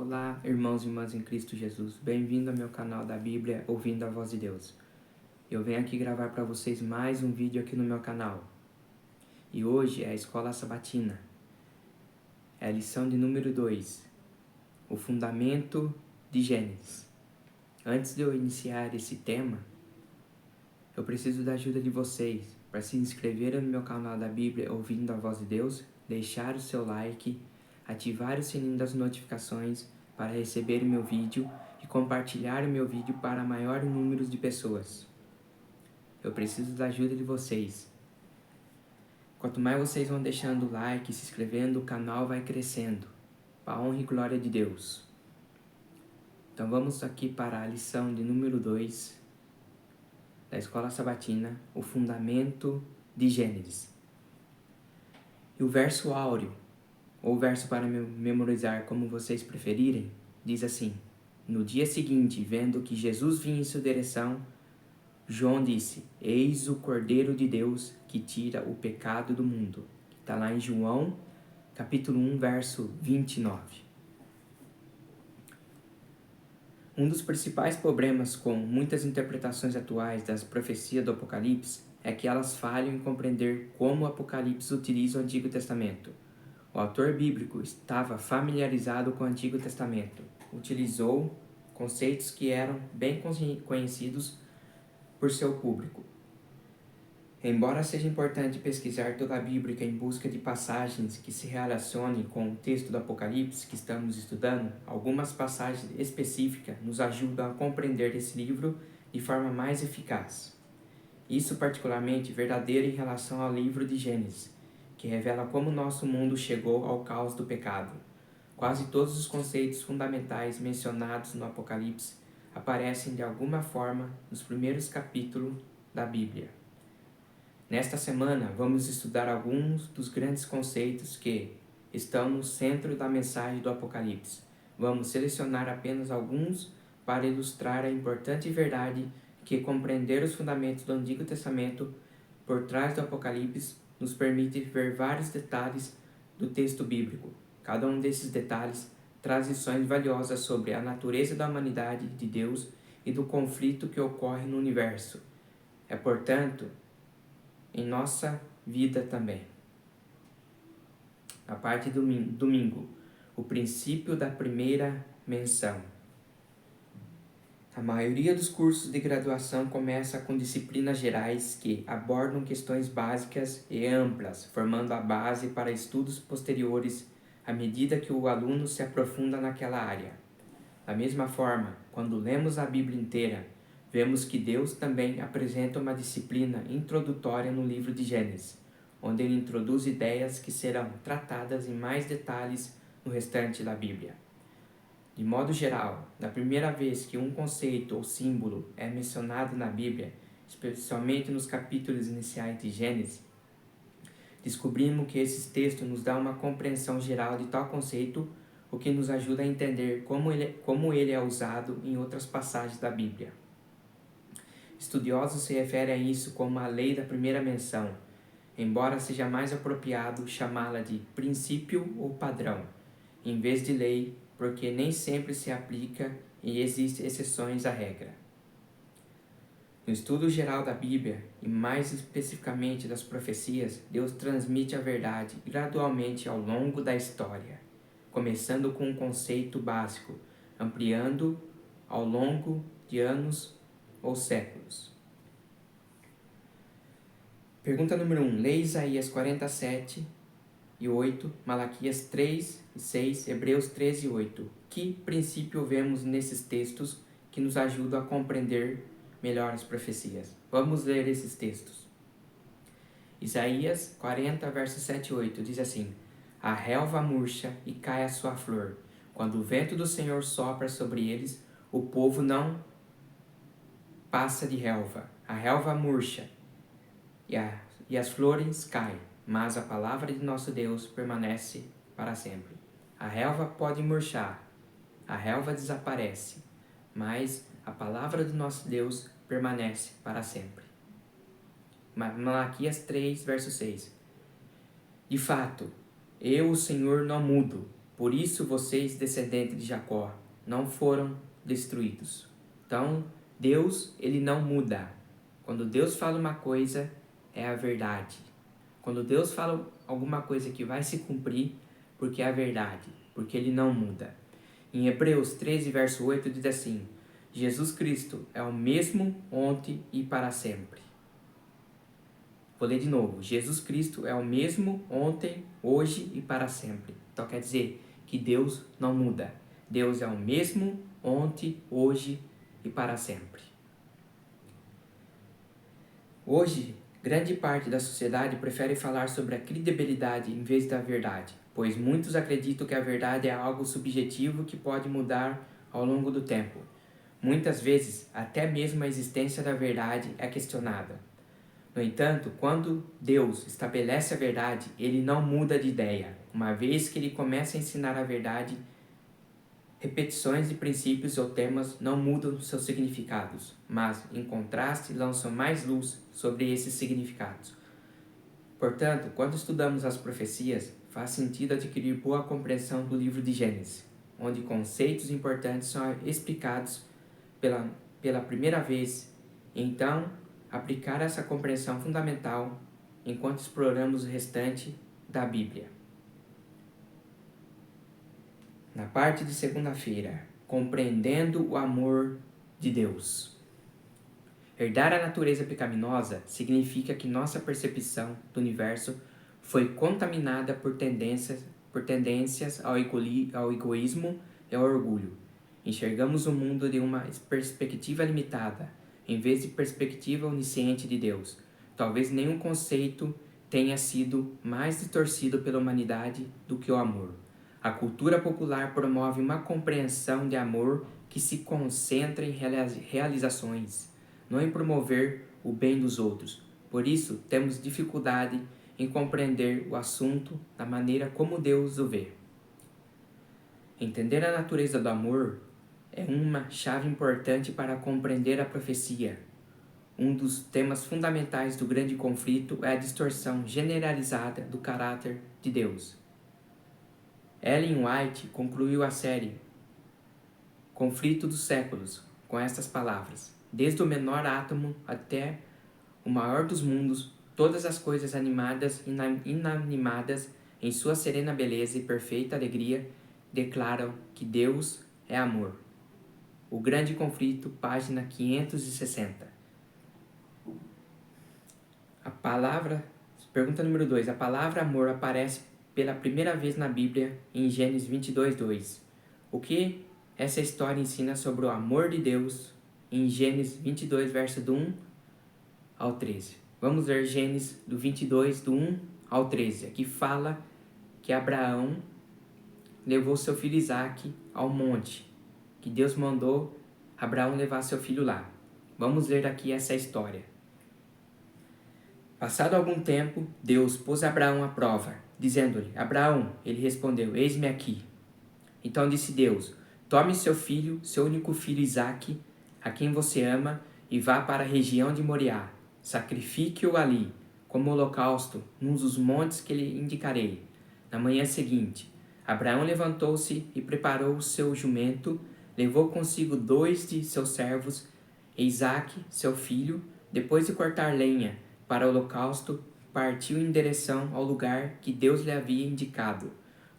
Olá, irmãos e irmãs em Cristo Jesus. Bem-vindo ao meu canal da Bíblia, Ouvindo a Voz de Deus. Eu venho aqui gravar para vocês mais um vídeo aqui no meu canal. E hoje é a Escola Sabatina. É a lição de número 2, o Fundamento de Gênesis. Antes de eu iniciar esse tema, eu preciso da ajuda de vocês para se inscreverem no meu canal da Bíblia, Ouvindo a Voz de Deus, deixar o seu like, ativar o sininho das notificações para receber o meu vídeo e compartilhar o meu vídeo para maior número de pessoas. Eu preciso da ajuda de vocês. Quanto mais vocês vão deixando o like, se inscrevendo, o canal vai crescendo, para a honra e glória de Deus. Então vamos aqui para a lição de número 2 da Escola Sabatina, o Fundamento de Gênesis. E o verso áureo, ou verso para memorizar, como vocês preferirem, diz assim: No dia seguinte, vendo que Jesus vinha em sua direção, João disse: Eis o Cordeiro de Deus que tira o pecado do mundo. Está lá em João, capítulo 1, verso 29. Um dos principais problemas com muitas interpretações atuais das profecias do Apocalipse é que elas falham em compreender como o Apocalipse utiliza o Antigo Testamento. O autor bíblico estava familiarizado com o Antigo Testamento, utilizou conceitos que eram bem conhecidos por seu público. Embora seja importante pesquisar toda a Bíblia em busca de passagens que se relacionem com o texto do Apocalipse que estamos estudando, algumas passagens específicas nos ajudam a compreender esse livro de forma mais eficaz. Isso particularmente verdadeiro em relação ao livro de Gênesis, que revela como nosso mundo chegou ao caos do pecado. Quase todos os conceitos fundamentais mencionados no Apocalipse aparecem de alguma forma nos primeiros capítulos da Bíblia. Nesta semana, vamos estudar alguns dos grandes conceitos que estão no centro da mensagem do Apocalipse. Vamos selecionar apenas alguns para ilustrar a importante verdade que compreender os fundamentos do Antigo Testamento por trás do Apocalipse nos permite ver vários detalhes do texto bíblico. Cada um desses detalhes traz lições valiosas sobre a natureza da humanidade de Deus e do conflito que ocorre no universo. É, portanto, em nossa vida também. A parte do domingo, o princípio da primeira menção. A maioria dos cursos de graduação começa com disciplinas gerais que abordam questões básicas e amplas, formando a base para estudos posteriores à medida que o aluno se aprofunda naquela área. Da mesma forma, quando lemos a Bíblia inteira, vemos que Deus também apresenta uma disciplina introdutória no livro de Gênesis, onde ele introduz ideias que serão tratadas em mais detalhes no restante da Bíblia. De modo geral, na primeira vez que um conceito ou símbolo é mencionado na Bíblia, especialmente nos capítulos iniciais de Gênesis, descobrimos que esses textos nos dão uma compreensão geral de tal conceito, o que nos ajuda a entender como ele é usado em outras passagens da Bíblia. Estudiosos se referem a isso como a lei da primeira menção, embora seja mais apropriado chamá-la de princípio ou padrão, em vez de lei, porque nem sempre se aplica e existem exceções à regra. No estudo geral da Bíblia, e mais especificamente das profecias, Deus transmite a verdade gradualmente ao longo da história, começando com um conceito básico, ampliando ao longo de anos ou séculos. Pergunta número 1. Lê Isaías 47 e 8, Malaquias 3 e 6, Hebreus 13 e 8. Que princípio vemos nesses textos que nos ajudam a compreender melhor as profecias? Vamos ler esses textos. Isaías 40, versos 7 e 8 diz assim: A relva murcha e cai a sua flor. Quando o vento do Senhor sopra sobre eles, o povo não passa de relva. A relva murcha e as flores caem, mas a palavra de nosso Deus permanece para sempre. A relva pode murchar, a relva desaparece, mas a palavra do nosso Deus permanece para sempre. Malaquias 3, verso 6. De fato, eu, o Senhor, não mudo. Por isso vocês, descendentes de Jacó, não foram destruídos. Então, Deus, ele não muda. Quando Deus fala uma coisa, é a verdade. Quando Deus fala alguma coisa que vai se cumprir, porque é a verdade, porque ele não muda. Em Hebreus 13, verso 8, diz assim: Jesus Cristo é o mesmo ontem e para sempre. Vou ler de novo. Jesus Cristo é o mesmo ontem, hoje e para sempre. Então quer dizer que Deus não muda. Deus é o mesmo ontem, hoje e para sempre. Hoje, grande parte da sociedade prefere falar sobre a credibilidade em vez da verdade, pois muitos acreditam que a verdade é algo subjetivo que pode mudar ao longo do tempo. Muitas vezes, até mesmo a existência da verdade é questionada. No entanto, quando Deus estabelece a verdade, ele não muda de ideia. Uma vez que ele começa a ensinar a verdade, repetições de princípios ou temas não mudam seus significados, mas, em contraste, lançam mais luz sobre esses significados. Portanto, quando estudamos as profecias, faz sentido adquirir boa compreensão do livro de Gênesis, onde conceitos importantes são explicados pela primeira vez, e então aplicar essa compreensão fundamental enquanto exploramos o restante da Bíblia. Na parte de segunda-feira, compreendendo o amor de Deus. Herdar a natureza pecaminosa significa que nossa percepção do universo foi contaminada por tendências ao egoísmo e ao orgulho. Enxergamos o mundo de uma perspectiva limitada, em vez de perspectiva onisciente de Deus. Talvez nenhum conceito tenha sido mais distorcido pela humanidade do que o amor. A cultura popular promove uma compreensão de amor que se concentra em realizações, não em promover o bem dos outros. Por isso, temos dificuldade em compreender o assunto da maneira como Deus o vê. Entender a natureza do amor é uma chave importante para compreender a profecia. Um dos temas fundamentais do grande conflito é a distorção generalizada do caráter de Deus. Ellen White concluiu a série Conflito dos Séculos com estas palavras: desde o menor átomo até o maior dos mundos, todas as coisas animadas e inanimadas, em sua serena beleza e perfeita alegria, declaram que Deus é amor. O Grande Conflito, página 560. Pergunta número 2. A palavra amor aparece pela primeira vez na Bíblia em Gênesis 22:2. O que essa história ensina sobre o amor de Deus em Gênesis 22, verso do 1 ao 13. Vamos ler Gênesis do 22, do 1 ao 13. Aqui fala que Abraão levou seu filho Isaque ao monte, que Deus mandou Abraão levar seu filho lá. Vamos ler aqui essa história. Passado algum tempo, Deus pôs Abraão à prova, dizendo-lhe: Abraão, ele respondeu: eis-me aqui. Então disse Deus: tome seu filho, seu único filho Isaque, a quem você ama, e vá para a região de Moriá. Sacrifique-o ali, como holocausto, num dos montes que lhe indicarei. Na manhã seguinte, Abraão levantou-se e preparou o seu jumento, levou consigo 2 de seus servos, e Isaque, seu filho. Depois de cortar lenha para o holocausto, partiu em direção ao lugar que Deus lhe havia indicado.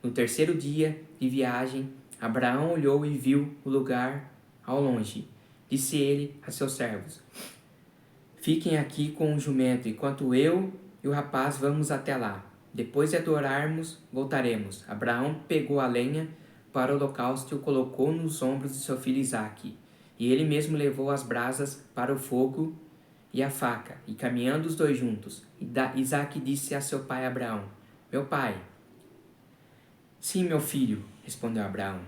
No terceiro dia de viagem, Abraão olhou e viu o lugar ao longe. Disse ele a seus servos: fiquem aqui com o jumento, enquanto eu e o rapaz vamos até lá. Depois de adorarmos, voltaremos. Abraão pegou a lenha para o holocausto e o colocou nos ombros de seu filho Isaque. E ele mesmo levou as brasas para o fogo e a faca, e caminhando os dois juntos. Isaque disse a seu pai Abraão: meu pai. Sim, meu filho, respondeu Abraão.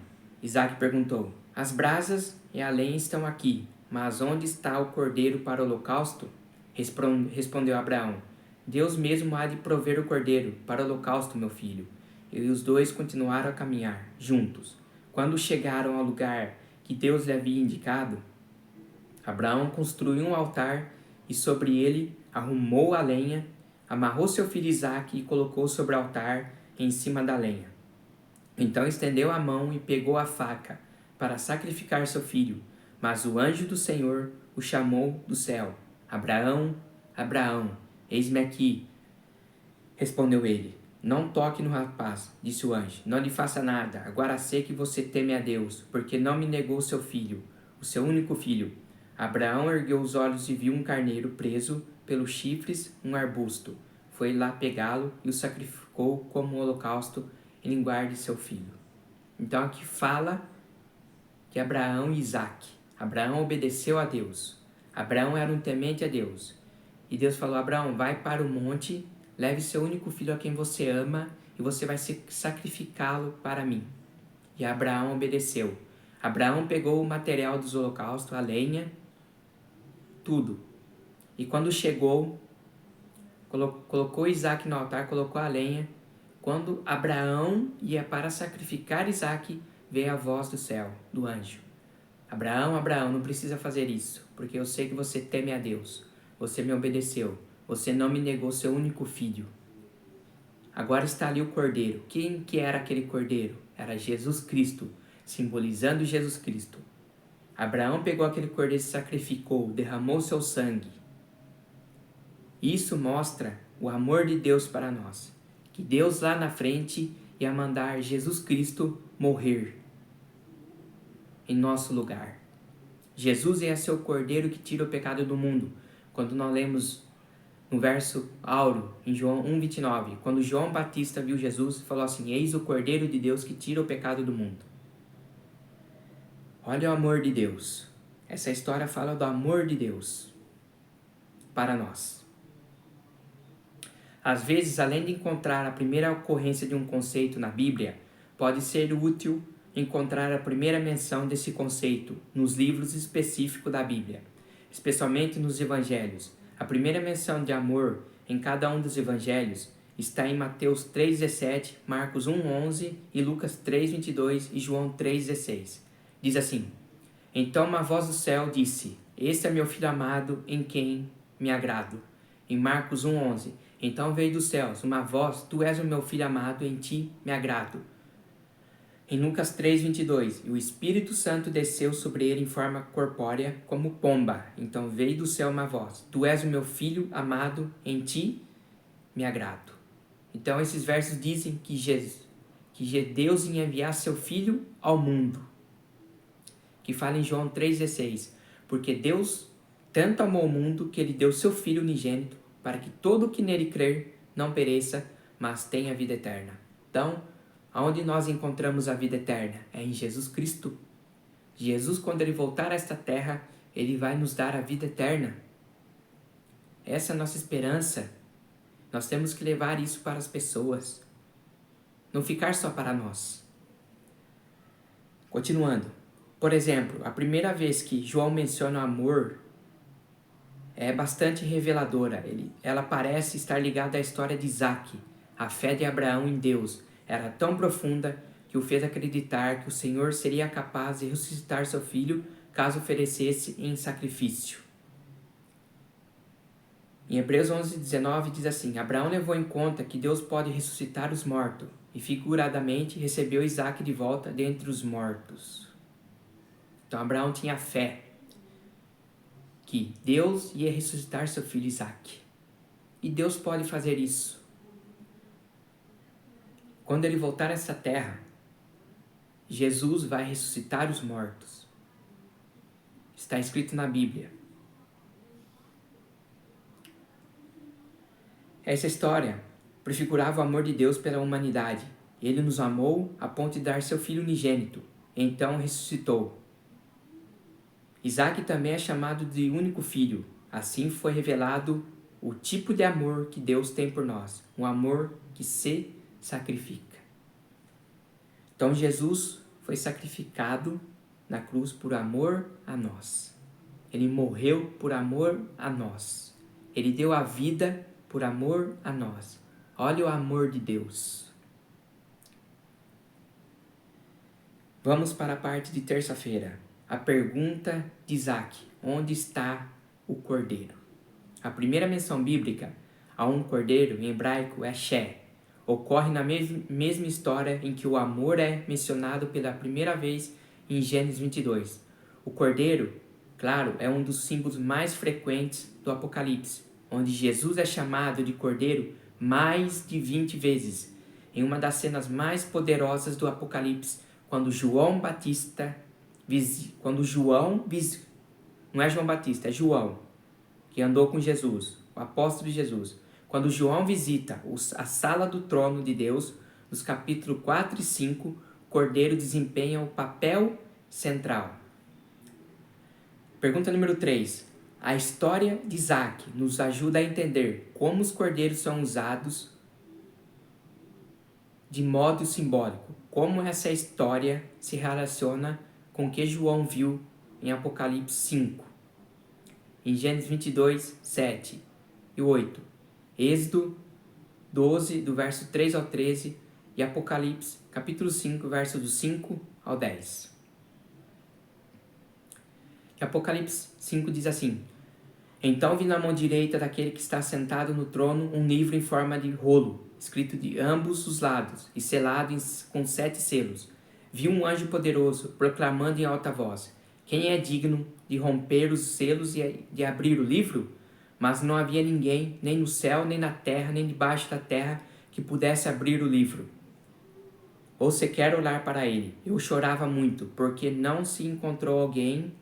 Isaque perguntou: as brasas e a lenha estão aqui, mas onde está o cordeiro para o holocausto? Respondeu Abraão: Deus mesmo há de prover o cordeiro para o holocausto, meu filho. E os dois continuaram a caminhar, juntos. Quando chegaram ao lugar que Deus lhe havia indicado, Abraão construiu um altar e sobre ele arrumou a lenha, amarrou seu filho Isaque e colocou sobre o altar em cima da lenha. Então estendeu a mão e pegou a faca para sacrificar seu filho. Mas o anjo do Senhor o chamou do céu. Abraão, Abraão, eis-me aqui. Respondeu ele. Não toque no rapaz, disse o anjo. Não lhe faça nada. Agora sei que você teme a Deus, porque não me negou seu filho, o seu único filho. Abraão ergueu os olhos e viu um carneiro preso pelos chifres, um arbusto. Foi lá pegá-lo e o sacrificou como holocausto em lugar de seu filho. Então aqui fala que Abraão e Isaque. Abraão obedeceu a Deus. Abraão era um temente a Deus. E Deus falou, Abraão, vai para o monte, leve seu único filho a quem você ama e você vai sacrificá-lo para mim. E Abraão obedeceu. Abraão pegou o material dos holocaustos, a lenha, tudo. E quando chegou, colocou Isaque no altar, colocou a lenha. Quando Abraão ia para sacrificar Isaque, veio a voz do céu, do anjo. Abraão, Abraão, não precisa fazer isso, porque eu sei que você teme a Deus. Você me obedeceu. Você não me negou seu único filho. Agora está ali o cordeiro. Quem que era aquele cordeiro? Era Jesus Cristo, simbolizando Jesus Cristo. Abraão pegou aquele cordeiro e sacrificou, derramou seu sangue. Isso mostra o amor de Deus para nós. Que Deus lá na frente ia mandar Jesus Cristo morrer em nosso lugar. Jesus é seu cordeiro que tira o pecado do mundo. Quando nós lemos no verso áureo, em João 1,29, quando João Batista viu Jesus, falou assim, eis o cordeiro de Deus que tira o pecado do mundo. Olha o amor de Deus. Essa história fala do amor de Deus para nós. Às vezes, além de encontrar a primeira ocorrência de um conceito na Bíblia, pode ser útil encontrar a primeira menção desse conceito nos livros específicos da Bíblia, especialmente nos Evangelhos. A primeira menção de amor em cada um dos Evangelhos está em Mateus 3,17, Marcos 1,11 e Lucas 3,22 e João 3,16. Diz assim, então uma voz do céu disse, este é meu filho amado em quem me agrado. Em Marcos 1,11, então veio dos céus uma voz, tu és o meu filho amado, em ti me agrado. Em Lucas 3,22, e o Espírito Santo desceu sobre ele em forma corpórea como pomba. Então veio do céu uma voz, tu és o meu filho amado, em ti me agrado. Então esses versos dizem que Deus ia enviar seu filho ao mundo. Que fala em João 3,16, porque Deus tanto amou o mundo que ele deu seu filho unigênito para que todo o que nele crer não pereça, mas tenha vida eterna. Então, aonde nós encontramos a vida eterna? É em Jesus Cristo. Jesus, quando ele voltar a esta terra, ele vai nos dar a vida eterna. Essa é a nossa esperança. Nós temos que levar isso para as pessoas. Não ficar só para nós. Continuando. Por exemplo, a primeira vez que João menciona o amor é bastante reveladora. Ela parece estar ligada à história de Isaque. A fé de Abraão em Deus era tão profunda que o fez acreditar que o Senhor seria capaz de ressuscitar seu filho caso oferecesse em sacrifício. Em Hebreus 11:19 diz assim, Abraão levou em conta que Deus pode ressuscitar os mortos e figuradamente recebeu Isaque de volta dentre os mortos. Então Abraão tinha fé que Deus ia ressuscitar seu filho Isaque. E Deus pode fazer isso. Quando ele voltar a essa terra, Jesus vai ressuscitar os mortos. Está escrito na Bíblia. Essa história prefigurava o amor de Deus pela humanidade. Ele nos amou a ponto de dar seu filho unigênito. Então ressuscitou. Isaque também é chamado de único filho. Assim foi revelado o tipo de amor que Deus tem por nós. Um amor que se sacrifica. Então Jesus foi sacrificado na cruz por amor a nós. Ele morreu por amor a nós. Ele deu a vida por amor a nós. Olha o amor de Deus. Vamos para a parte de terça-feira. A pergunta de Isaque. Onde está o cordeiro? A primeira menção bíblica a um cordeiro em hebraico é Shé. ocorre na mesma história em que o amor é mencionado pela primeira vez em Gênesis 22. O cordeiro, claro, é um dos símbolos mais frequentes do Apocalipse, onde Jesus é chamado de cordeiro mais de 20 vezes. Em uma das cenas mais poderosas do Apocalipse, quando João Batista, não é João Batista, é João, que andou com Jesus, o apóstolo de Jesus. Quando João visita a sala do trono de Deus, nos capítulos 4 e 5, o cordeiro desempenha o papel central. Pergunta número 3. A história de Isaac nos ajuda a entender como os cordeiros são usados de modo simbólico. Como essa história se relaciona com o que João viu em Apocalipse 5. Em Gênesis 22, 7 e 8. Êxodo 12, do verso 3 ao 13. E Apocalipse, capítulo 5, verso do 5 ao 10. E Apocalipse 5 diz assim: Então vi na mão direita daquele que está sentado no trono um livro em forma de rolo, escrito de ambos os lados e selado com 7 selos. Vi um anjo poderoso proclamando em alta voz: Quem é digno de romper os selos e de abrir o livro? Mas não havia ninguém, nem no céu, nem na terra, nem debaixo da terra, que pudesse abrir o livro, ou sequer olhar para ele. Eu chorava muito, porque não se encontrou alguém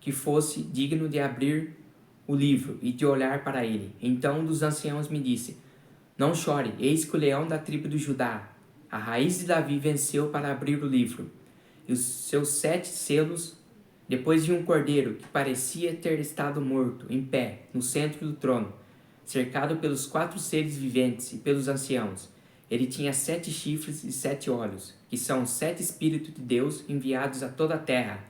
que fosse digno de abrir o livro e de olhar para ele. Então um dos anciãos me disse: Não chore, eis que o leão da tribo de Judá, a raiz de Davi, venceu para abrir o livro e os seus 7 selos. Depois vi um cordeiro que parecia ter estado morto, em pé, no centro do trono, cercado pelos 4 seres viventes e pelos anciãos. Ele tinha 7 chifres e 7 olhos, que são os 7 Espíritos de Deus enviados a toda a terra.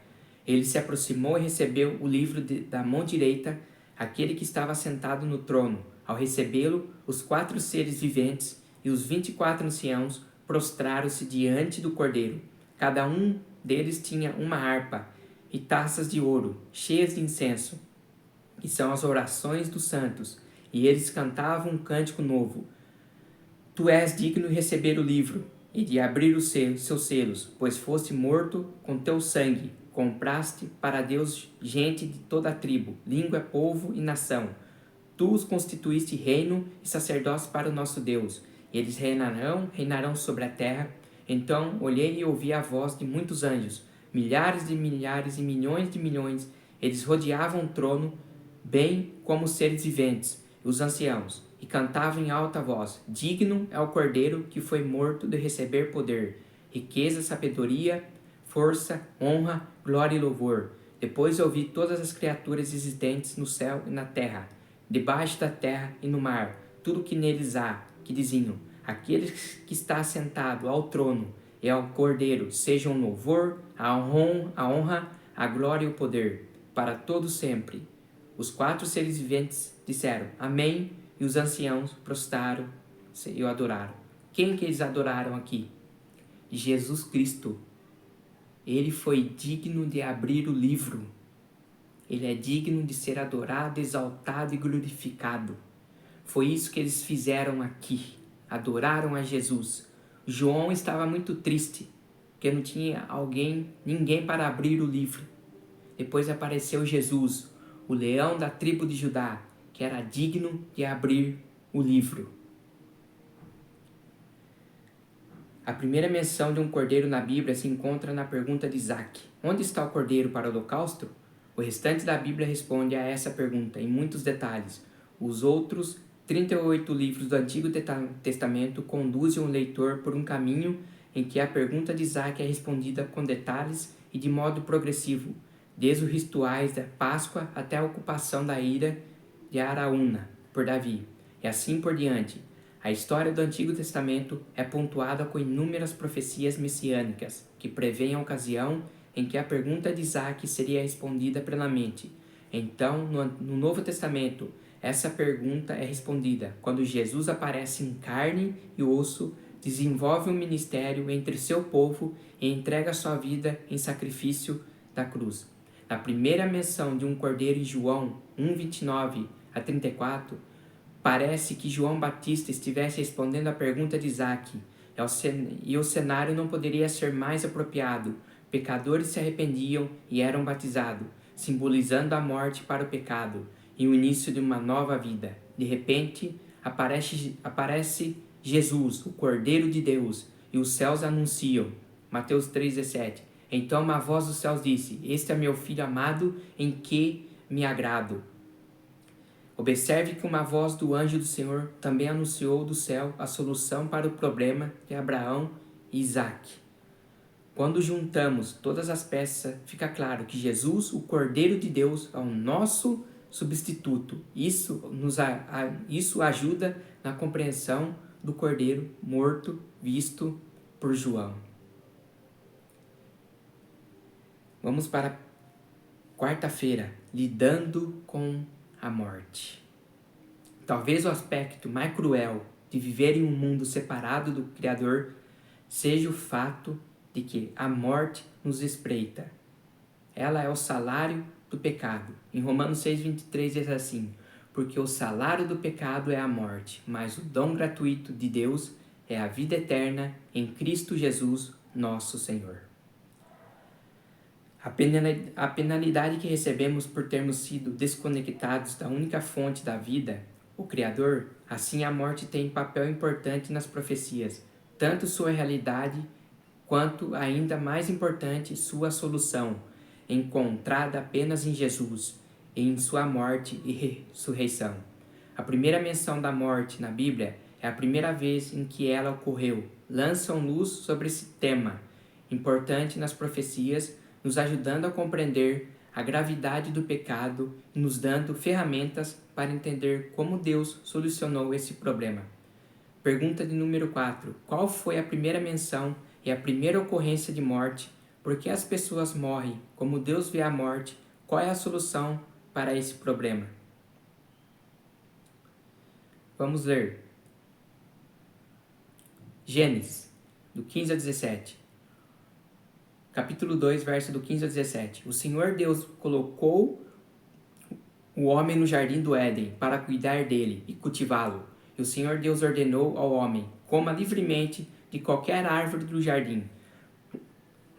Ele se aproximou e recebeu o livro da mão direita, aquele que estava sentado no trono. Ao recebê-lo, os 4 seres viventes e os 24 anciãos prostraram-se diante do cordeiro. Cada um deles tinha uma harpa e taças de ouro, cheias de incenso, que são as orações dos santos, e eles cantavam um cântico novo. Tu és digno de receber o livro e de abrir os seus selos, pois foste morto com teu sangue, compraste para Deus gente de toda a tribo, língua, povo e nação. Tu os constituíste reino e sacerdócio para o nosso Deus, e eles reinarão sobre a terra. Então olhei e ouvi a voz de muitos anjos, milhares de milhares e milhões de milhões. Eles rodeavam o trono, bem como os seres viventes e os anciãos, e cantavam em alta voz: Digno é o cordeiro que foi morto de receber poder, riqueza, sabedoria, força, honra, glória e louvor. Depois ouvi todas as criaturas existentes no céu e na terra, debaixo da terra e no mar, tudo que neles há, que diziam: Aquele que está sentado ao trono e ao cordeiro, sejam o louvor, a honra, a glória e o poder, para todo sempre. Os 4 seres viventes disseram: Amém, e os anciãos prostraram-se e o adoraram. Quem que eles adoraram aqui? Jesus Cristo. Ele foi digno de abrir o livro. Ele é digno de ser adorado, exaltado e glorificado. Foi isso que eles fizeram aqui. Adoraram a Jesus. João estava muito triste, porque não tinha ninguém para abrir o livro. Depois apareceu Jesus, o leão da tribo de Judá, que era digno de abrir o livro. A primeira menção de um cordeiro na Bíblia se encontra na pergunta de Isaac: Onde está o cordeiro para o holocausto? O restante da Bíblia responde a essa pergunta em muitos detalhes. Os outros 38 livros do Antigo Testamento conduzem o leitor por um caminho em que a pergunta de Isaac é respondida com detalhes e de modo progressivo, desde os rituais da Páscoa até a ocupação da ilha de Araúna por Davi, e assim por diante. A história do Antigo Testamento é pontuada com inúmeras profecias messiânicas, que prevêem a ocasião em que a pergunta de Isaac seria respondida plenamente. Então, no Novo Testamento, essa pergunta é respondida quando Jesus aparece em carne e osso, desenvolve um ministério entre seu povo e entrega sua vida em sacrifício da cruz. Na primeira menção de um cordeiro em João 1:29 a 34, Parece que João Batista estivesse respondendo à pergunta de Isaac, e o cenário não poderia ser mais apropriado. Pecadores se arrependiam e eram batizados, simbolizando a morte para o pecado e o início de uma nova vida. De repente, aparece Jesus, o Cordeiro de Deus, e os céus anunciam. Mateus 3,17. Então uma voz dos céus disse: Este é meu Filho amado, em que me agrado. Observe que uma voz do anjo do Senhor também anunciou do céu a solução para o problema de Abraão e Isaac. Quando juntamos todas as peças, fica claro que Jesus, o Cordeiro de Deus, é o nosso substituto. Isso ajuda na compreensão do Cordeiro morto visto por João. Vamos para quarta-feira, lidando com a morte. Talvez o aspecto mais cruel de viver em um mundo separado do Criador seja o fato de que a morte nos espreita. Ela é o salário do pecado. Em Romanos 6,23 diz assim: porque o salário do pecado é a morte, mas o dom gratuito de Deus é a vida eterna em Cristo Jesus, nosso Senhor. A penalidade que recebemos por termos sido desconectados da única fonte da vida, o Criador, assim a morte tem papel importante nas profecias, tanto sua realidade quanto, ainda mais importante, sua solução, encontrada apenas em Jesus, e em sua morte e ressurreição. A primeira menção da morte na Bíblia é a primeira vez em que ela ocorreu. Lançam luz sobre esse tema, importante nas profecias, nos ajudando a compreender a gravidade do pecado e nos dando ferramentas para entender como Deus solucionou esse problema. Pergunta de número 4. Qual foi a primeira menção e a primeira ocorrência de morte? Por que as pessoas morrem? Como Deus vê a morte? Qual é a solução para esse problema? Vamos ler. Gênesis, do 15 a 17. Capítulo 2, verso do 15 a 17. O Senhor Deus colocou o homem no jardim do Éden para cuidar dele e cultivá-lo. E o Senhor Deus ordenou ao homem: coma livremente de qualquer árvore do jardim,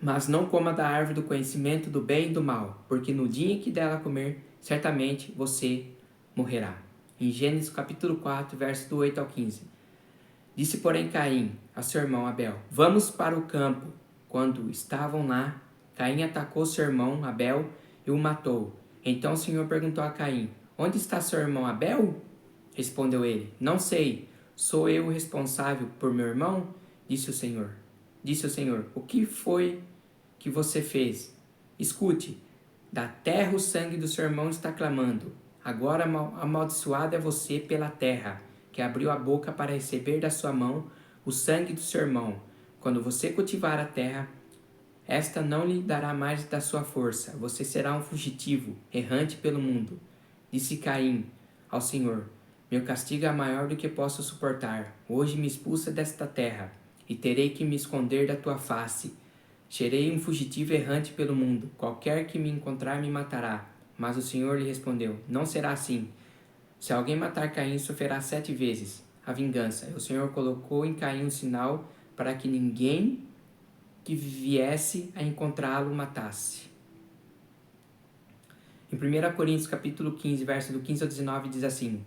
mas não coma da árvore do conhecimento do bem e do mal, porque no dia em que dela comer, certamente você morrerá. Em Gênesis capítulo 4, verso do 8 ao 15. Disse, porém, Caim a seu irmão Abel: vamos para o campo. Quando estavam lá, Caim atacou seu irmão Abel e o matou. Então o Senhor perguntou a Caim: onde está seu irmão Abel? Respondeu ele: não sei. Sou eu o responsável por meu irmão? Disse o Senhor: o que foi que você fez? Escute, da terra o sangue do seu irmão está clamando. Agora amaldiçoado é você pela terra, que abriu a boca para receber da sua mão o sangue do seu irmão. Quando você cultivar a terra, esta não lhe dará mais da sua força. Você será um fugitivo, errante pelo mundo. Disse Caim ao Senhor: meu castigo é maior do que posso suportar. Hoje me expulsa desta terra, e terei que me esconder da tua face. Serei um fugitivo errante pelo mundo. Qualquer que me encontrar me matará. Mas o Senhor lhe respondeu: não será assim. Se alguém matar Caim, sofrerá 7 vezes a vingança. E o Senhor colocou em Caim um sinal para que ninguém que viesse a encontrá-lo matasse. Em 1 Coríntios capítulo 15, verso do 15 ao 19, diz assim: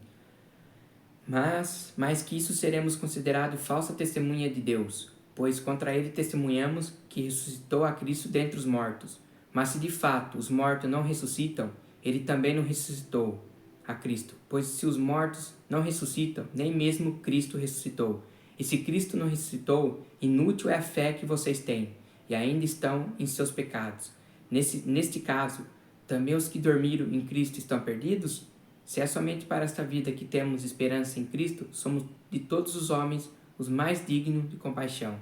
Mas, mais que isso, seremos considerados falsa testemunha de Deus, pois contra ele testemunhamos que ressuscitou a Cristo dentre os mortos. Mas se de fato os mortos não ressuscitam, ele também não ressuscitou a Cristo. Pois se os mortos não ressuscitam, nem mesmo Cristo ressuscitou. E se Cristo não ressuscitou, inútil é a fé que vocês têm, e ainda estão em seus pecados. Neste caso, também os que dormiram em Cristo estão perdidos? Se é somente para esta vida que temos esperança em Cristo, somos de todos os homens os mais dignos de compaixão.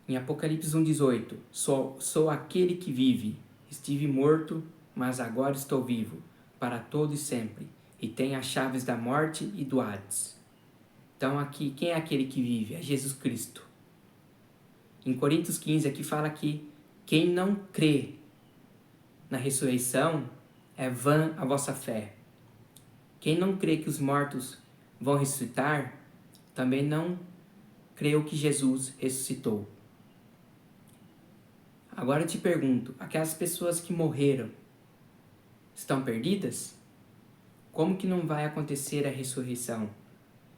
Em Apocalipse 1,18, sou aquele que vive. Estive morto, mas agora estou vivo, para todo e sempre, e tenho as chaves da morte e do Hades. Então aqui, quem é aquele que vive? É Jesus Cristo. Em Coríntios 15, aqui fala que quem não crê na ressurreição é vã a vossa fé. Quem não crê que os mortos vão ressuscitar, também não creu que Jesus ressuscitou. Agora eu te pergunto, aquelas pessoas que morreram estão perdidas? Como que não vai acontecer a ressurreição?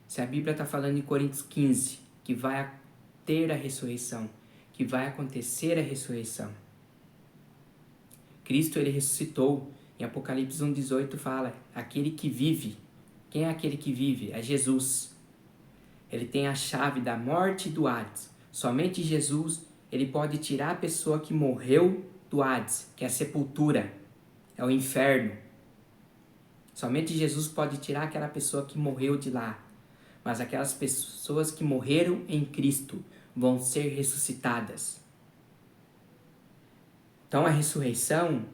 Se a Bíblia está falando em Coríntios 15, que vai ter a ressurreição, que vai acontecer a ressurreição. Cristo, ele ressuscitou. Em Apocalipse 1,18 fala, aquele que vive. Quem é aquele que vive? É Jesus. Ele tem a chave da morte e do Hades. Somente Jesus, ele pode tirar a pessoa que morreu do Hades, que é a sepultura, é o inferno. Somente Jesus pode tirar aquela pessoa que morreu de lá. Mas aquelas pessoas que morreram em Cristo vão ser ressuscitadas. Então a ressurreição,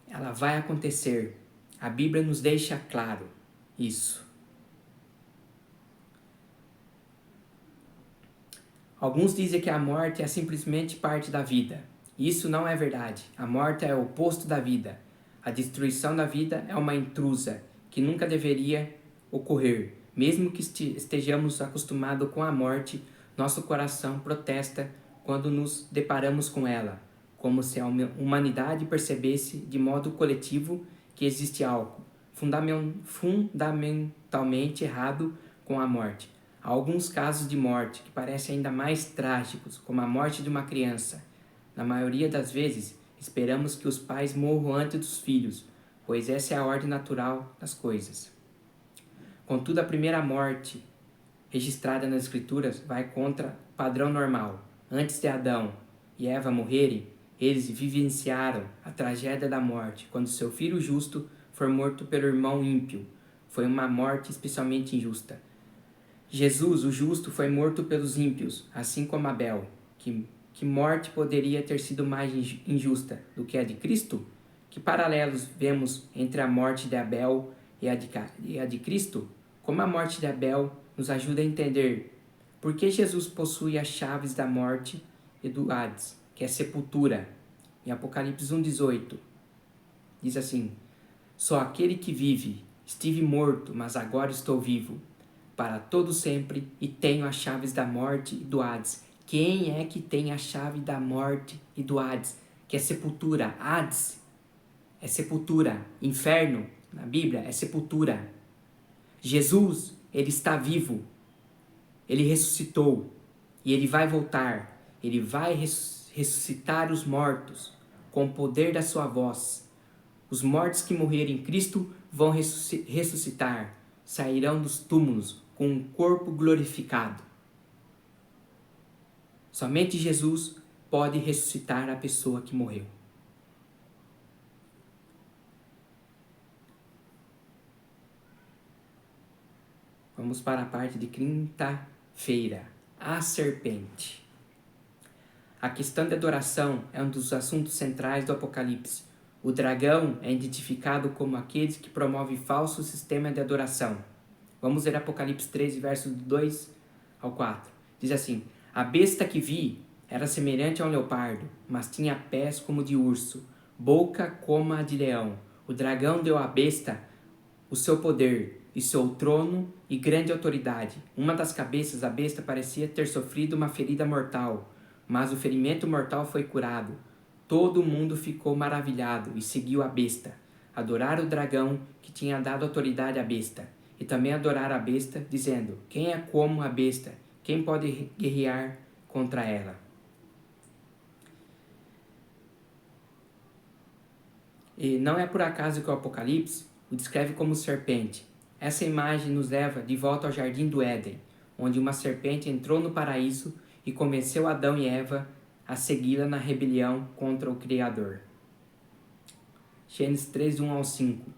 ela vai acontecer. A Bíblia nos deixa claro isso. Alguns dizem que a morte é simplesmente parte da vida. Isso não é verdade. A morte é o oposto da vida. A destruição da vida é uma intrusa que nunca deveria ocorrer. Mesmo que estejamos acostumados com a morte, nosso coração protesta quando nos deparamos com ela, como se a humanidade percebesse de modo coletivo que existe algo fundamentalmente errado com a morte. Há alguns casos de morte que parecem ainda mais trágicos, como a morte de uma criança. Na maioria das vezes, esperamos que os pais morram antes dos filhos, pois essa é a ordem natural das coisas. Contudo, a primeira morte registrada nas Escrituras vai contra o padrão normal. Antes de Adão e Eva morrerem, eles vivenciaram a tragédia da morte, quando seu filho justo foi morto pelo irmão ímpio. Foi uma morte especialmente injusta. Jesus, o justo, foi morto pelos ímpios, assim como Abel. Que morte poderia ter sido mais injusta do que a de Cristo? Que paralelos vemos entre a morte de Abel e a de Cristo? Como a morte de Abel nos ajuda a entender por que Jesus possui as chaves da morte e do Hades, que é sepultura. Em Apocalipse 1,18, diz assim, só aquele que vive, estive morto, mas agora estou vivo, para todo sempre, e tenho as chaves da morte e do Hades. Quem é que tem a chave da morte e do Hades? Que é sepultura. Hades é sepultura. Inferno, na Bíblia, é sepultura. Jesus, ele está vivo. Ele ressuscitou. E ele vai voltar. Ele vai ressuscitar os mortos com o poder da sua voz. Os mortos que morreram em Cristo vão ressuscitar. Sairão dos túmulos com um corpo glorificado. Somente Jesus pode ressuscitar a pessoa que morreu. Vamos para a parte de quinta-feira. A serpente. A questão da adoração é um dos assuntos centrais do Apocalipse. O dragão é identificado como aquele que promove falso sistema de adoração. Vamos ler Apocalipse 13, versos 2 ao 4. Diz assim, a besta que vi era semelhante a um leopardo, mas tinha pés como de urso, boca como a de leão. O dragão deu à besta o seu poder, e seu trono e grande autoridade. Uma das cabeças da besta parecia ter sofrido uma ferida mortal, mas o ferimento mortal foi curado. Todo mundo ficou maravilhado e seguiu a besta. Adoraram o dragão que tinha dado autoridade à besta. E também adoraram a besta, dizendo, quem é como a besta? Quem pode guerrear contra ela? E não é por acaso que o Apocalipse o descreve como serpente. Essa imagem nos leva de volta ao Jardim do Éden, onde uma serpente entrou no paraíso e convenceu Adão e Eva a segui-la na rebelião contra o Criador. Gênesis 3, 1 ao 5.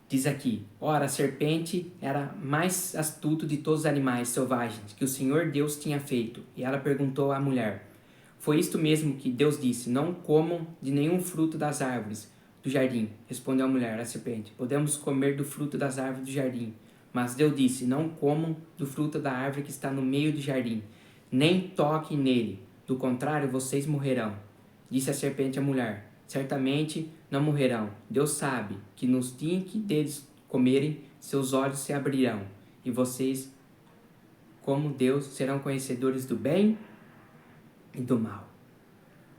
Diz aqui, ora, a serpente era mais astuto de todos os animais selvagens que o Senhor Deus tinha feito. E ela perguntou à mulher, foi isto mesmo que Deus disse, não comam de nenhum fruto das árvores do jardim. Respondeu a mulher, a serpente, podemos comer do fruto das árvores do jardim. Mas Deus disse, não comam do fruto da árvore que está no meio do jardim, nem toquem nele, do contrário vocês morrerão. Disse a serpente à mulher, certamente não morrerão. Deus sabe que nos dias que deles comerem, seus olhos se abrirão, e vocês, como Deus, serão conhecedores do bem e do mal.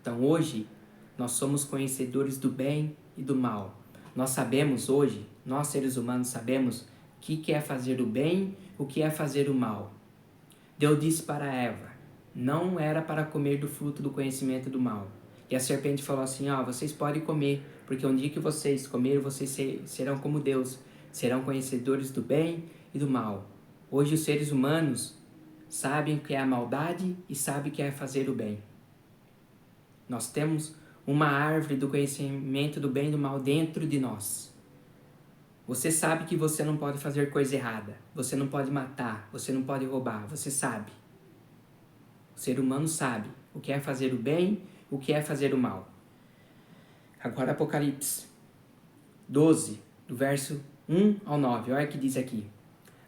Então hoje, nós somos conhecedores do bem e do mal. Nós sabemos hoje, nós seres humanos sabemos o que é fazer o bem, o que é fazer o mal. Deus disse para Eva, não era para comer do fruto do conhecimento do mal. E a serpente falou assim, vocês podem comer, porque um dia que vocês comerem, vocês serão como Deus, serão conhecedores do bem e do mal. Hoje os seres humanos sabem o que é a maldade e sabem o que é fazer o bem. Nós temos uma árvore do conhecimento do bem e do mal dentro de nós. Você sabe que você não pode fazer coisa errada, você não pode matar, você não pode roubar, você sabe. O ser humano sabe o que é fazer o bem, o que é fazer o mal. Agora Apocalipse 12, do verso 1 ao 9, olha o que diz aqui.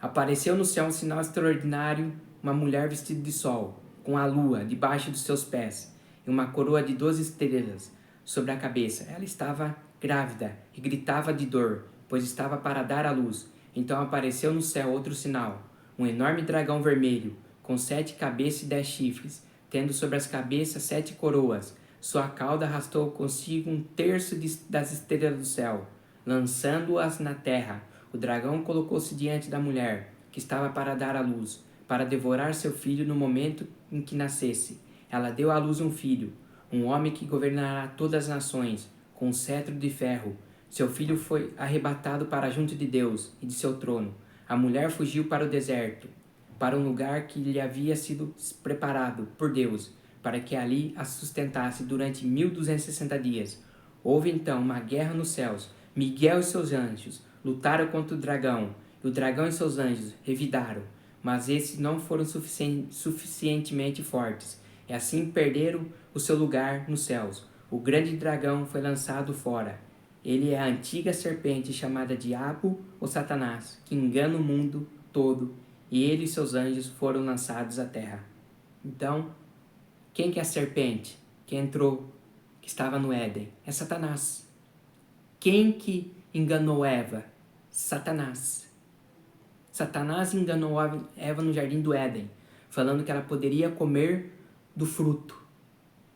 Apareceu no céu um sinal extraordinário, uma mulher vestida de sol, com a lua debaixo dos seus pés, e uma coroa de 12 estrelas sobre a cabeça. Ela estava grávida e gritava de dor, pois estava para dar à luz. Então apareceu no céu outro sinal, um enorme dragão vermelho, com 7 cabeças e 10 chifres, tendo sobre as cabeças 7 coroas. Sua cauda arrastou consigo 1/3 das estrelas do céu, lançando-as na terra. O dragão colocou-se diante da mulher, que estava para dar à luz, para devorar seu filho no momento em que nascesse. Ela deu à luz um filho, um homem que governará todas as nações, com um cetro de ferro. Seu filho foi arrebatado para junto de Deus e de seu trono. A mulher fugiu para o deserto, para um lugar que lhe havia sido preparado por Deus, para que ali a sustentasse durante 1260 dias. Houve então uma guerra nos céus. Miguel e seus anjos lutaram contra o dragão, e o dragão e seus anjos revidaram, mas esses não foram suficientemente fortes, e assim perderam o seu lugar nos céus. O grande dragão foi lançado fora. Ele é a antiga serpente chamada Diabo ou Satanás, que engana o mundo todo, e ele e seus anjos foram lançados à terra. Então, quem que é a serpente que entrou, que estava no Éden? É Satanás. Quem que enganou Eva? Satanás. Satanás enganou Eva no jardim do Éden, falando que ela poderia comer do fruto.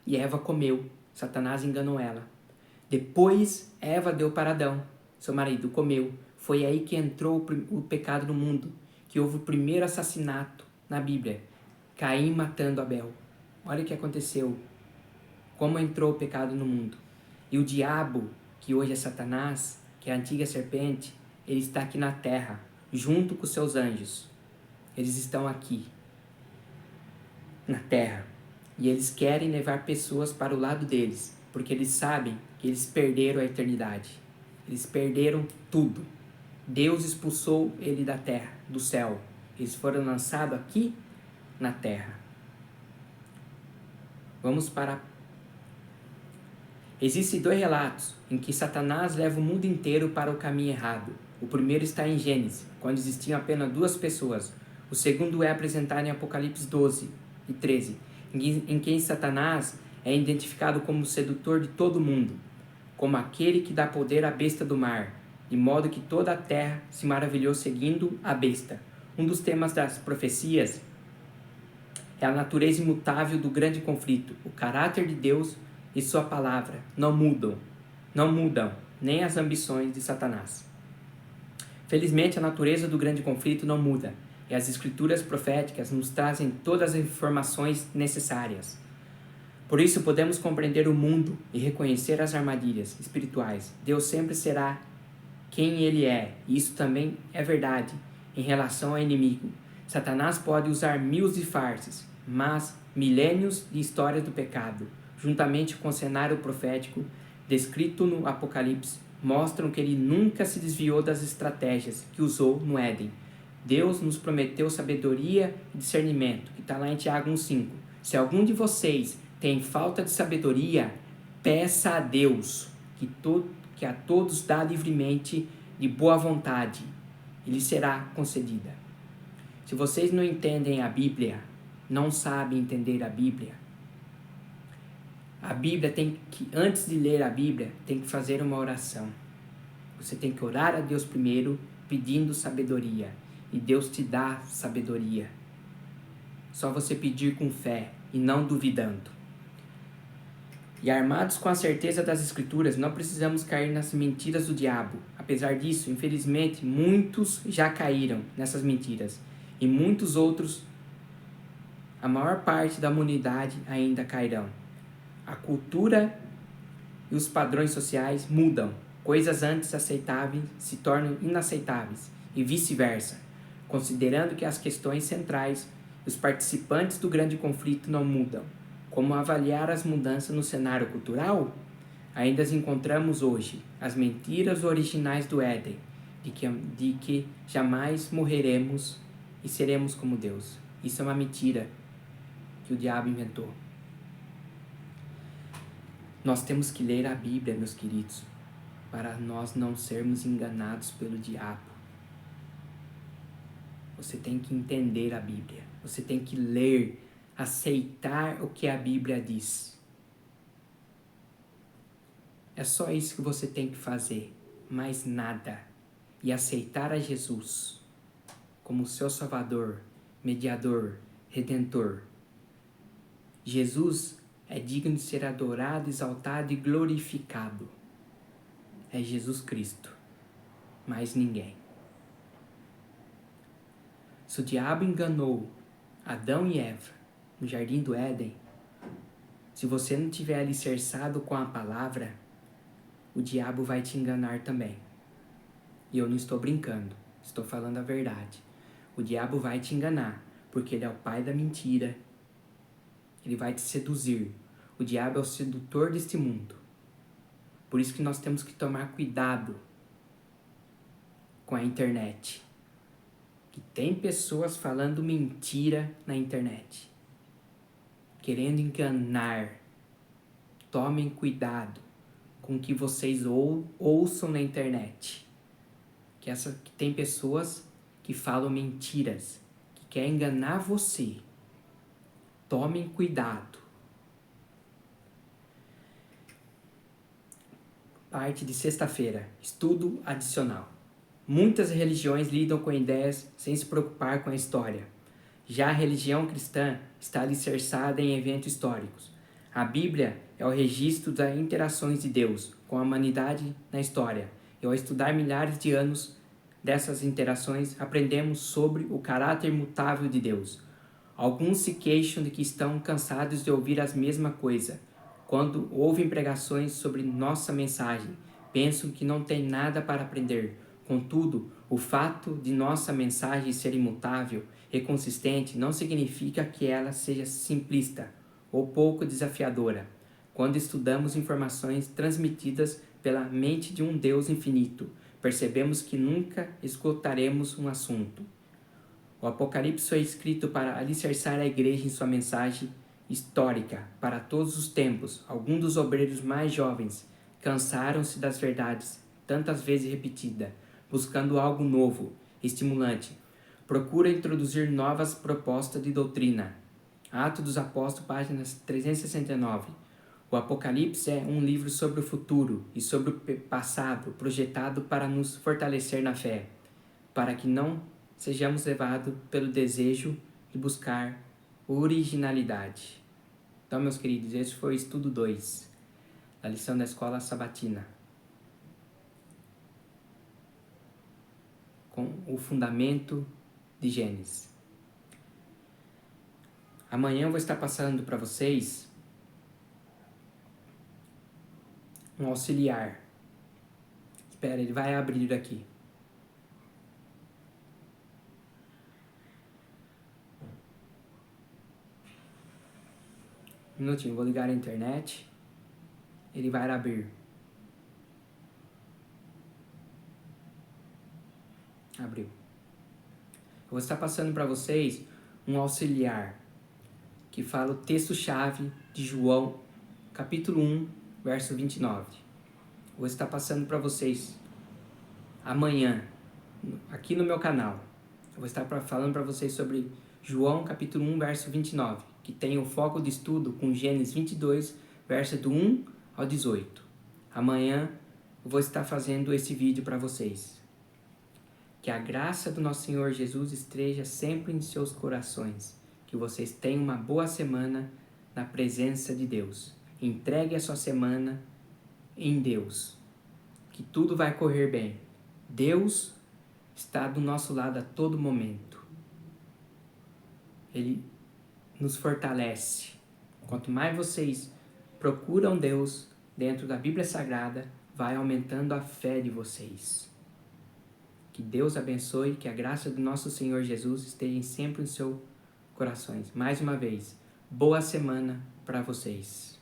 E Eva comeu. Satanás enganou ela. Depois, Eva deu para Adão, seu marido, comeu. Foi aí que entrou o pecado no mundo, que houve o primeiro assassinato na Bíblia. Caim matando Abel. Olha o que aconteceu. Como entrou o pecado no mundo. E o diabo, que hoje é Satanás, que é a antiga serpente, ele está aqui na terra, junto com seus anjos. Eles estão aqui, na terra. E eles querem levar pessoas para o lado deles, porque eles sabem que eles perderam a eternidade. Eles perderam tudo. Deus expulsou ele da terra, do céu. Eles foram lançados aqui na terra. Vamos para... Existem 2 relatos em que Satanás leva o mundo inteiro para o caminho errado. O primeiro está em Gênesis, quando existiam apenas 2 pessoas. O segundo é apresentado em Apocalipse 12 e 13, em que Satanás é identificado como o sedutor de todo mundo, como aquele que dá poder à besta do mar, de modo que toda a terra se maravilhou seguindo a besta. Um dos temas das profecias é a natureza imutável do grande conflito. O caráter de Deus e sua palavra não mudam, nem as ambições de Satanás. Felizmente, a natureza do grande conflito não muda, e as escrituras proféticas nos trazem todas as informações necessárias. Por isso, podemos compreender o mundo e reconhecer as armadilhas espirituais. Deus sempre será quem Ele é, e isso também é verdade em relação ao inimigo. Satanás pode usar mil de farsas, mas milênios de história do pecado, juntamente com o cenário profético descrito no Apocalipse, mostram que ele nunca se desviou das estratégias que usou no Éden. Deus nos prometeu sabedoria e discernimento, que está lá em Tiago 1,5. Se algum de vocês tem falta de sabedoria, peça a Deus, que a todos dá livremente, de boa vontade, e lhe será concedida. Se vocês não entendem a Bíblia, não sabem entender a Bíblia tem que, antes de ler a Bíblia, tem que fazer uma oração. Você tem que orar a Deus primeiro, pedindo sabedoria, e Deus te dá sabedoria. Só você pedir com fé e não duvidando. E armados com a certeza das Escrituras, não precisamos cair nas mentiras do diabo. Apesar disso, infelizmente, muitos já caíram nessas mentiras. E muitos outros, a maior parte da humanidade, ainda cairão. A cultura e os padrões sociais mudam. Coisas antes aceitáveis se tornam inaceitáveis e vice-versa, considerando que as questões centrais e os participantes do grande conflito não mudam. Como avaliar as mudanças no cenário cultural? Ainda as encontramos hoje, as mentiras originais do Éden, de que jamais morreremos e seremos como Deus. Isso é uma mentira que o diabo inventou. Nós temos que ler a Bíblia, meus queridos, para nós não sermos enganados pelo diabo. Você tem que entender a Bíblia. Você tem que ler, aceitar o que a Bíblia diz. É só isso que você tem que fazer, mais nada. E aceitar a Jesus como seu Salvador, mediador, redentor. Jesus é digno de ser adorado, exaltado e glorificado. É Jesus Cristo, mais ninguém. Se o diabo enganou Adão e Eva no jardim do Éden, se você não tiver alicerçado com a palavra, o diabo vai te enganar também. E eu não estou brincando, estou falando a verdade. O diabo vai te enganar, porque ele é o pai da mentira. Ele vai te seduzir. O diabo é o sedutor deste mundo. Por isso que nós temos que tomar cuidado com a internet. Que tem pessoas falando mentira na internet, querendo enganar. Tomem cuidado com o que vocês ouçam na internet. Que tem pessoas que falam mentiras, que querem enganar você. Tomem cuidado. Parte de sexta-feira, estudo adicional. Muitas religiões lidam com ideias sem se preocupar com a história. Já a religião cristã está alicerçada em eventos históricos. A Bíblia é o registro das interações de Deus com a humanidade na história. E ao estudar milhares de anos dessas interações, aprendemos sobre o caráter imutável de Deus. Alguns se queixam de que estão cansados de ouvir a mesma coisa. Quando ouvem pregações sobre nossa mensagem, pensam que não tem nada para aprender. Contudo, o fato de nossa mensagem ser imutável e consistente não significa que ela seja simplista ou pouco desafiadora. Quando estudamos informações transmitidas pela mente de um Deus infinito, percebemos que nunca esgotaremos um assunto. O Apocalipse foi escrito para alicerçar a igreja em sua mensagem histórica para todos os tempos. Alguns dos obreiros mais jovens cansaram-se das verdades, tantas vezes repetidas, buscando algo novo, estimulante. Procura introduzir novas propostas de doutrina. Atos dos Apóstolos, páginas 369. O Apocalipse é um livro sobre o futuro e sobre o passado, projetado para nos fortalecer na fé, para que não sejamos levados pelo desejo de buscar originalidade. Então, meus queridos, esse foi o estudo 2, da lição da escola sabatina, com o fundamento de Gênesis. Amanhã eu vou estar passando para vocês um auxiliar. Espera, ele vai abrir aqui. Um minutinho, vou ligar a internet. Ele vai abrir. Abriu. Eu vou estar passando para vocês um auxiliar que fala o texto-chave de João, capítulo 1, verso 29. Vou estar passando para vocês amanhã, aqui no meu canal. Eu vou estar falando para vocês sobre João, capítulo 1, verso 29, que tem o foco de estudo com Gênesis 22, verso do 1 ao 18. Amanhã eu vou estar fazendo esse vídeo para vocês. Que a graça do nosso Senhor Jesus esteja sempre em seus corações. Que vocês tenham uma boa semana na presença de Deus. Entregue a sua semana em Deus, que tudo vai correr bem. Deus está do nosso lado a todo momento. Ele nos fortalece. Quanto mais vocês procuram Deus dentro da Bíblia Sagrada, vai aumentando a fé de vocês. Que Deus abençoe, que a graça do nosso Senhor Jesus esteja sempre em seus corações. Mais uma vez, boa semana para vocês.